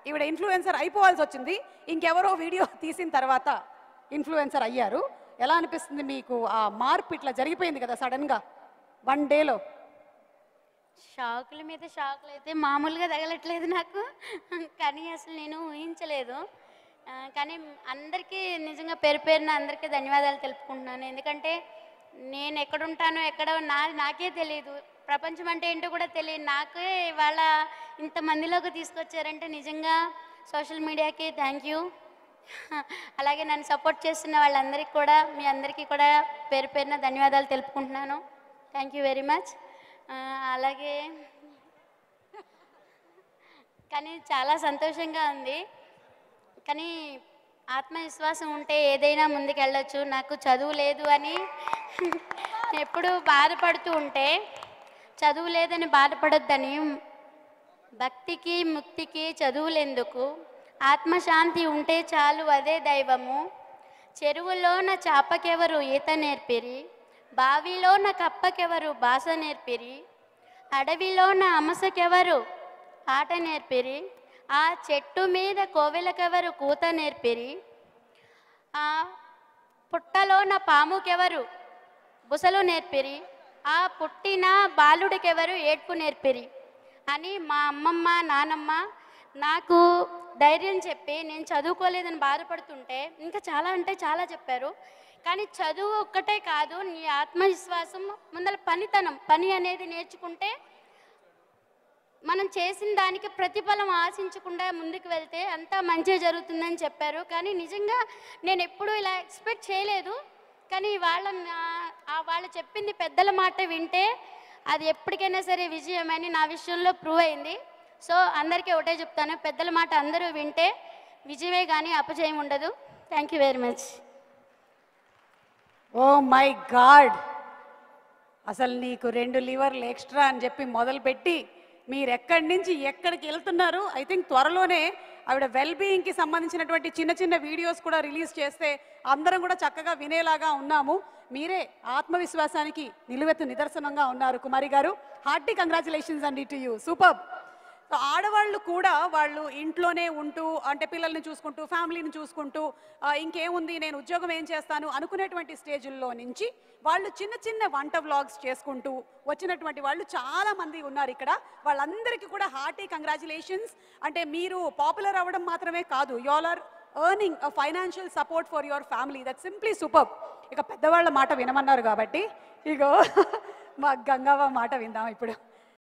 ఈవిడ ఇన్ఫ్లుయెన్సర్ అయిపోవాల్సి వచ్చింది, ఇంకెవరో వీడియో తీసిన తర్వాత ఇన్ఫ్లుయెన్సర్ అయ్యారు. ఎలా అనిపిస్తుంది మీకు? ఆ మార్పు ఇట్లా జరిగిపోయింది కదా సడన్గా 1 డేలో. షాకుల మీద షాకులు అయితే మామూలుగా తగలట్లేదు నాకు. కానీ అసలు నేను ఊహించలేదు. కానీ అందరికీ నిజంగా పేరు పేరున అందరికీ ధన్యవాదాలు తెలుపుకుంటున్నాను. ఎందుకంటే నేను ఎక్కడుంటానో నాకే తెలియదు. ప్రపంచం అంటే ఏంటో కూడా తెలియదు. నాకే ఇవాళ ఇంతమందిలోకి తీసుకొచ్చారంటే నిజంగా సోషల్ మీడియాకి థ్యాంక్ యూ. అలాగే నన్ను సపోర్ట్ చేస్తున్న వాళ్ళందరికీ కూడా, మీ అందరికీ కూడా పేరు పేరున ధన్యవాదాలు తెలుపుకుంటున్నాను. Thank you very much. అలాగే కానీ చాలా సంతోషంగా ఉంది. కానీ ఆత్మవిశ్వాసం ఉంటే ఏదైనా ముందుకెళ్ళొచ్చు. నాకు చదువు లేదు అని ఎప్పుడు బాధపడుతూ ఉంటే, చదువు లేదని బాధపడొద్దని, భక్తికి ముక్తికి చదువులెందుకు, ఆత్మశాంతి ఉంటే చాలు అదే దైవము, చెరువులోన చాపకెవరు ఈత నేర్పిరి, బావిలోన కప్పకెవరు భాష నేర్పిరి, అడవిలోన అమసకెవరు ఆట నేర్పిరి, ఆ చెట్టు మీద కోవెలకెవరు కూత నేర్పిరి, ఆ పుట్టలోన పాముకెవరు బుసలు నేర్పిరి, ఆ పుట్టిన బాలుడికెవరు ఏడ్పు నేర్పిరి అని మా అమ్మమ్మ నానమ్మ నాకు ధైర్యం చెప్పి, నేను చదువుకోలేదని బాధపడుతుంటే ఇంకా చాలా అంటే చాలా చెప్పారు. కానీ చదువు ఒక్కటే కాదు, నీ ఆత్మవిశ్వాసం ముందర పని అనేది నేర్చుకుంటే మనం చేసిన దానికి ప్రతిఫలం ఆశించకుండా ముందుకు వెళ్తే అంతా మంచిగా జరుగుతుందని చెప్పారు. కానీ నిజంగా నేను ఎప్పుడూ ఇలా ఎక్స్పెక్ట్ చేయలేదు. కానీ వాళ్ళు చెప్పింది పెద్దల మాట వింటే అది ఎప్పటికైనా సరే విజయమని నా విషయంలో ప్రూవ్ అయింది. సో అందరికీ ఒకటే చెప్తాను, పెద్దల మాట అందరూ వింటే విజయమే కానీ అపజయం ఉండదు. Thank you very much. Oh my God, అసలు నీకు 2 లివర్లు ఎక్స్ట్రా అని చెప్పి మొదలుపెట్టి మీరు ఎక్కడి నుంచి ఎక్కడికి వెళ్తున్నారు. ఐ థింక్ త్వరలోనే ఆవిడ వెల్బీయింగ్కి సంబంధించినటువంటి చిన్న చిన్న వీడియోస్ కూడా రిలీజ్ చేస్తే అందరం కూడా చక్కగా వినేలాగా ఉన్నాము. మీరే ఆత్మవిశ్వాసానికి నిలువెత్తు నిదర్శనంగా ఉన్నారు కుమారి గారు. హార్టీ కంగ్రాచులేషన్స్ అండి టు యూ. సూపర్. ఆడవాళ్ళు కూడా వాళ్ళు ఇంట్లోనే ఉంటూ, అంటే పిల్లల్ని చూసుకుంటూ, ఫ్యామిలీని చూసుకుంటూ, ఇంకేముంది నేను ఉద్యోగం ఏం చేస్తాను అనుకునేటువంటి స్టేజ్ల్లో నుంచి వాళ్ళు చిన్న చిన్న వంట వ్లాగ్స్ చేసుకుంటూ వచ్చినటువంటి వాళ్ళు చాలా మంది ఉన్నారు ఇక్కడ. వాళ్ళందరికీ కూడా హార్టీ కంగ్రాచులేషన్స్. అంటే మీరు పాపులర్ అవ్వడం మాత్రమే కాదు, you all are earning a financial support for your family. That simply super. ఇక పెద్దవాళ్ళ మాట వినమన్నారు కాబట్టి ఇగో మా గంగవ్వ మాట విందాం ఇప్పుడు.